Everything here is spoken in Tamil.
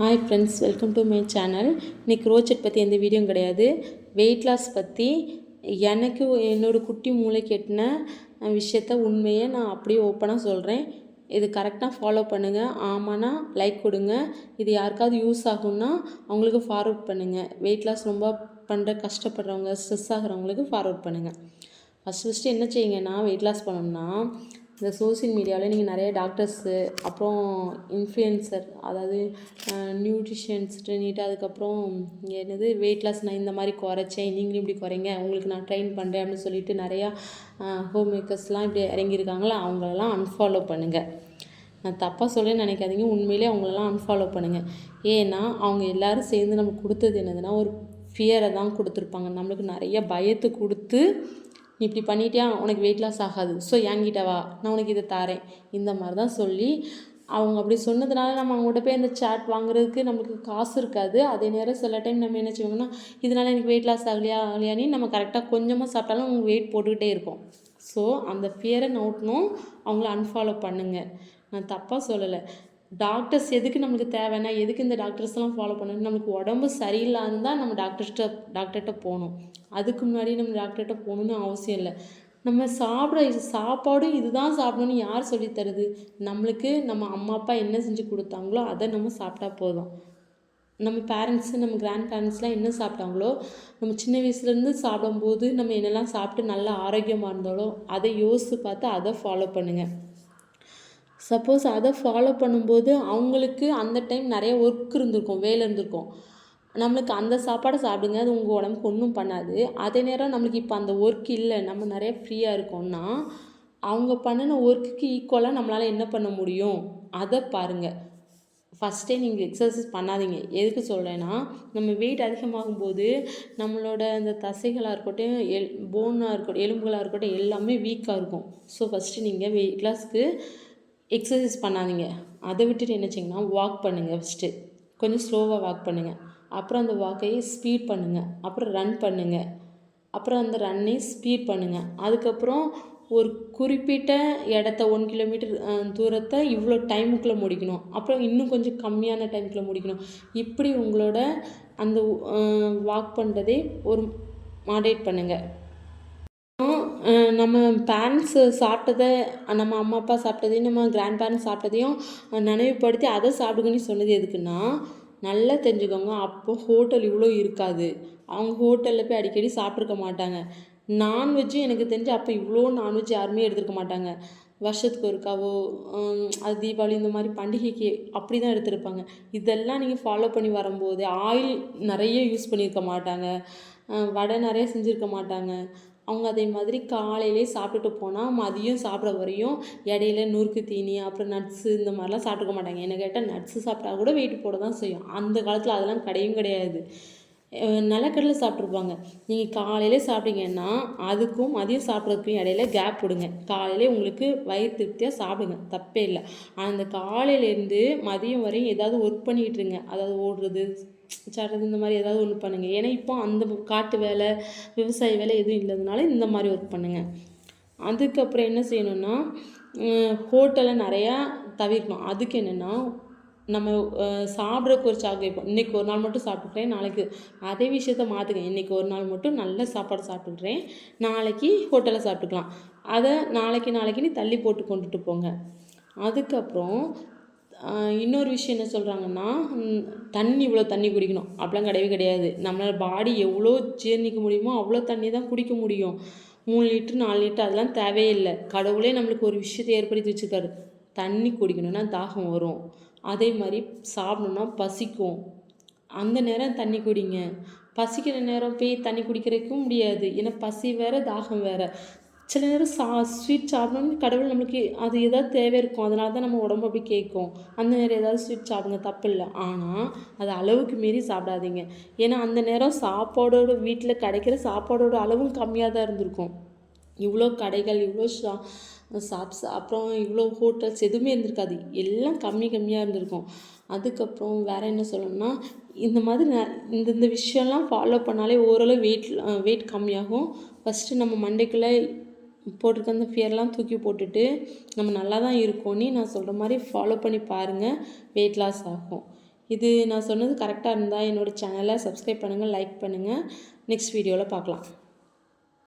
Hi friends, welcome to my channel. இன்றைக்கி ரோச்சட் பற்றி எந்த வீடியோவும் கிடையாது. வெயிட் லாஸ் பற்றி எனக்கு என்னோடய குட்டி மூளைக்கு எட்டின விஷயத்த உண்மையை நான் அப்படியே ஓப்பனாக சொல்கிறேன். இது கரெக்டாக ஃபாலோ பண்ணுங்கள். ஆமான்னா லைக் கொடுங்க. இது யாருக்காவது யூஸ் ஆகும்னா அவங்களுக்கு ஃபார்வர்ட் பண்ணுங்கள். வெயிட் லாஸ் ரொம்ப கஷ்டப்படுறவங்க, ஸ்ட்ரெஸ் ஆகிறவங்களுக்கு ஃபார்வர்ட் பண்ணுங்கள். ஃபஸ்ட்டு என்ன செய்யுங்கன்னா, வெயிட் லாஸ் பண்ணணும்னா இந்த சோசியல் மீடியாவில் நீங்கள் நிறைய டாக்டர்ஸு, அப்புறம் இன்ஃப்ளூயன்சர், அதாவது நியூட்ரிஷன்ஸ் ட்ரெயினிட்டு, அதுக்கப்புறம் என்னது வெயிட் லாஸ் நான் இந்த மாதிரி குறைச்சேன், நீங்களும் இப்படி குறைங்க, உங்களுக்கு நான் ட்ரெயின் பண்ணுறேன் அப்படின்னு சொல்லிட்டு நிறையா ஹோம் மேக்கர்ஸ்லாம் இப்படி இறங்கியிருக்காங்களா, அவங்களெல்லாம் அன்ஃபாலோ பண்ணுங்கள். நான் தப்பாக சொல்ல நினைக்காதீங்க, உண்மையிலே அவங்களெல்லாம் அன்ஃபாலோ பண்ணுங்கள். ஏன்னா அவங்க எல்லோரும் சேர்ந்து நமக்கு கொடுத்தது என்னதுன்னா ஒரு ஃபியரை தான் கொடுத்துருப்பாங்க. நம்மளுக்கு நிறைய பயத்தை கொடுத்து, நீ இப்படி பண்ணிட்டியா உனக்கு வெயிட் லாஸ் ஆகாது, ஸோ என்கிட்ட வா, நான் உனக்கு இதை தாரேன், இந்த மாதிரி தான் சொல்லி அவங்க அப்படி சொன்னதுனால நம்ம அவங்கள்ட்ட போய் அந்த சாட் வாங்குறதுக்கு நம்மளுக்கு காசு இருக்காது. அதே நேரம் சில டைம் நம்ம என்ன செய்வோம்னா, இதனால் எனக்கு வெயிட் லாஸ் ஆகலையான்னு நம்ம கரெக்டாக கொஞ்சமாக சாப்பிட்டாலும் அவங்க வெயிட் போட்டுக்கிட்டே இருக்கும். ஸோ அந்த ஃபியரை நோட்டணும், அவங்கள அன்ஃபாலோ பண்ணுங்கள். நான் தப்பாக சொல்லலை. டாக்டர்ஸ் எதுக்கு நம்மளுக்கு தேவைன்னா, எதுக்கு இந்த டாக்டர்ஸ்லாம் ஃபாலோ பண்ணணும், நமக்கு உடம்பு சரியில்லாமல் தான் நம்ம டாக்டர்கிட்ட போகணும். அதுக்கு முன்னாடி நம்ம டாக்டர்கிட்ட போகணுன்னு அவசியம் இல்லை. நம்ம சாப்பிட்ற சாப்பாடும் இதுதான் சாப்பிடணும்னு யார் சொல்லி தருது? நம்மளுக்கு நம்ம அம்மா அப்பா என்ன செஞ்சு கொடுத்தாங்களோ அதை நம்ம சாப்பிட்டா போதும். நம்ம பேரண்ட்ஸு, நம்ம கிராண்ட் பேரண்ட்ஸ்லாம் என்ன சாப்பிட்டாங்களோ, நம்ம சின்ன வயசுலேருந்து சாப்பிடும்போது நம்ம என்னெல்லாம் சாப்பிட்டு நல்லா ஆரோக்கியமாக இருந்தாலோ அதை யோசித்து பார்த்து அதை ஃபாலோ பண்ணுங்கள். சப்போஸ் அதை ஃபாலோ பண்ணும்போது அவங்களுக்கு அந்த டைம் நிறைய ஒர்க் இருந்திருக்கும், வேலை இருந்திருக்கும். நம்மளுக்கு அந்த சாப்பாடை சாப்பிடுங்க, அது உங்கள் உடம்புக்கு ஒன்றும் பண்ணாது. அதே நேரம் நம்மளுக்கு இப்போ அந்த ஒர்க் இல்லை, நம்ம நிறைய ஃப்ரீயாக இருக்கோம்னா அவங்க பண்ணின ஒர்க்குக்கு ஈக்குவலாக நம்மளால் என்ன பண்ண முடியும் அதை பாருங்கள். ஃபஸ்ட்டே நீங்கள் எக்ஸசைஸ் பண்ணாதீங்க. எதுக்கு சொல்கிறேன்னா, நம்ம வெயிட் அதிகமாகும்போது நம்மளோட அந்த தசைகளாக இருக்கட்டும், போனாக இருக்கட்டும், எலும்புகளாக இருக்கட்டும், எல்லாமே வீக்காக இருக்கும். ஸோ ஃபஸ்ட்டு நீங்கள் வெயிட் லாஸ்க்கு எக்ஸசைஸ் பண்ணாதீங்க. அதை விட்டுட்டு என்ன செய்யுங்கன்னா, வாக் பண்ணுங்கள். ஃபஸ்ட்டு கொஞ்சம் ஸ்லோவாக வாக் பண்ணுங்கள். அப்புறம் அந்த வாக்கை ஸ்பீட் பண்ணுங்கள். அப்புறம் ரன் பண்ணுங்கள். அப்புறம் அந்த ரன்னை ஸ்பீட் பண்ணுங்கள். அதுக்கப்புறம் ஒரு குறிப்பிட்ட இடத்த 1 கிலோமீட்டர் தூரத்தை இவ்வளோ டைமுக்குள்ளே முடிக்கணும். அப்புறம் இன்னும் கொஞ்சம் கம்மியான டைமுக்குள்ளே முடிக்கணும். இப்படி உங்களோட அந்த வாக் பண்ணுறதே ஒரு மாடரேட் பண்ணுங்கள். நம்ம பேரண்ட்ஸு சாப்பிட்டதை, நம்ம அம்மா அப்பா சாப்பிட்டதையும், நம்ம கிராண்ட் பேரண்ட்ஸ் சாப்பிட்டதையும் நினைவுபடுத்தி அதை சாப்பிடுங்கன்னு சொன்னது எதுக்குன்னா, நல்லா தெரிஞ்சுக்கோங்க. அப்போ ஹோட்டல் இவ்வளோ இருக்காது. அவங்க ஹோட்டலில் போய் அடிக்கடி சாப்பிட்ருக்க மாட்டாங்க. நான்வெஜ்ஜும் எனக்கு தெரிஞ்சு அப்போ இவ்வளோ நான்வெஜ் யாருமே எடுத்துருக்க மாட்டாங்க. வருஷத்துக்கு ஒருக்காவோ, அது தீபாவளி இந்த மாதிரி பண்டிகைக்கு அப்படி தான் எடுத்துருப்பாங்க. இதெல்லாம் நீங்கள் ஃபாலோ பண்ணி வரும்போது ஆயில் நிறைய யூஸ் பண்ணியிருக்க மாட்டாங்க, வடை நிறைய செஞ்சுருக்க மாட்டாங்க. அவங்க அதே மாதிரி காலையிலே சாப்பிட்டுட்டு போனால் மதியம் சாப்பிட்ற வரையும் இடையில நொறுக்கு தீனி, அப்புறம் நட்ஸு இந்த மாதிரிலாம் சாப்பிட்டுக்க மாட்டாங்க. என்ன கேட்டால் நட்ஸு சாப்பிட்டா கூட வெயிட் போட தான் செய்யும். அந்த காலத்தில் அதெல்லாம் கிடையவும் கிடையாது. நிலக்கடலை சாப்பிட்ருப்பாங்க. நீங்கள் காலையிலே சாப்பிட்டீங்கன்னா அதுக்கும் மதியம் சாப்பிட்றதுக்கும் இடையில கேப் விடுங்க. காலையிலே உங்களுக்கு வயிறு திருப்தியாக சாப்பிடுங்க, தப்பே இல்லை. ஆனால் அந்த காலையிலேருந்து மதியம் வரையும் ஏதாவது ஒர்க் பண்ணிக்கிட்டு இருங்க. அதாவது ஓடுறது, சாடுறது, இந்த மாதிரி ஏதாவது ஒன்று பண்ணுங்கள். ஏன்னா இப்போ அந்த காட்டு வேலை, விவசாய வேலை எதுவும் இல்லாதனால இந்த மாதிரி ஒர்க் பண்ணுங்கள். அதுக்கப்புறம் என்ன செய்யணும்னா, ஹோட்டலை நிறையா தவிர்க்கணும். அதுக்கு என்னென்னா, நம்ம சாப்பிட்றதுக்கு ஒரு சாக்கு வைப்போம். இன்றைக்கி ஒரு நாள் மட்டும் சாப்பிட்டுக்கிறேன், நாளைக்கு அதே விஷயத்த மாற்றுங்க. இன்றைக்கி ஒரு நாள் மட்டும் நல்ல சாப்பாடு சாப்பிட்டுக்கிறேன், நாளைக்கு ஹோட்டலில் சாப்பிட்டுக்கலாம். அதை நாளைக்குன்னு தள்ளி போட்டு கொண்டுட்டு போங்க. அதுக்கப்புறம் இன்னொரு விஷயம் என்ன சொல்கிறாங்கன்னா, இவ்வளோ தண்ணி குடிக்கணும் அப்படிலாம் கிடையவே கிடையாது. நம்மளால் பாடி எவ்வளோ ஜீரணிக்க முடியுமோ அவ்வளோ தண்ணி தான் குடிக்க முடியும். 3 லிட்டர் 4 லிட்டர் அதெல்லாம் தேவையே இல்லை. கடவுளே நம்மளுக்கு ஒரு விஷயத்தை ஏற்படுத்தி வச்சுருக்காரு. தண்ணி குடிக்கணும்னா தாகம் வரும், அதே மாதிரி சாப்பிடணுன்னா பசிக்கும். அந்த நேரம் தண்ணி குடிங்க. பசிக்கிற நேரம் போய் தண்ணி குடிக்கிறதுக்கும் முடியாது. ஏன்னா பசி வேறு, தாகம் வேறு. சில நேரம் ஸ்வீட் சாப்பிடணும்னு கடவுள் நம்மளுக்கு அது ஏதாவது தேவை இருக்கும், அதனால தான் நம்ம உடம்பு அப்படி கேட்கும். அந்த நேரம் ஏதாவது ஸ்வீட் சாப்பிடுங்க, தப்பு இல்லை. ஆனால் அது அளவுக்கு மீறி சாப்பிடாதீங்க. ஏன்னா அந்த நேரம் சாப்பாடோட வீட்டில் கிடைக்கிற சாப்பாடோட அளவும் கம்மியாக தான் இருந்திருக்கும். இவ்வளோ கடைகள், இவ்வளோ ஷாப்ஸ், அப்புறம் இவ்வளோ ஹோட்டல்ஸ் எதுவுமே இருந்திருக்காது. எல்லாம் கம்மியாக இருந்திருக்கும். அதுக்கப்புறம் வேறு என்ன சொல்லணும்னா, இந்த மாதிரி இந்த விஷயம்லாம் ஃபாலோ பண்ணாலே ஓரளவு வெயிட் கம்மியாகும். ஃபஸ்ட்டு நம்ம மண்டைக்குள்ளே போட்டிருக்க அந்த ஃபியர்லாம் தூக்கி போட்டுட்டு நம்ம நல்லா தான் இருக்கோன்னு நான் சொல்கிற மாதிரி ஃபாலோ பண்ணி பாருங்கள், வெயிட் லாஸ் ஆகும். இது நான் சொன்னது கரெக்டாக இருந்தால் என்னோடய சேனலை சப்ஸ்கிரைப் பண்ணுங்கள், லைக் பண்ணுங்கள். நெக்ஸ்ட் வீடியோவில் பார்க்கலாம்.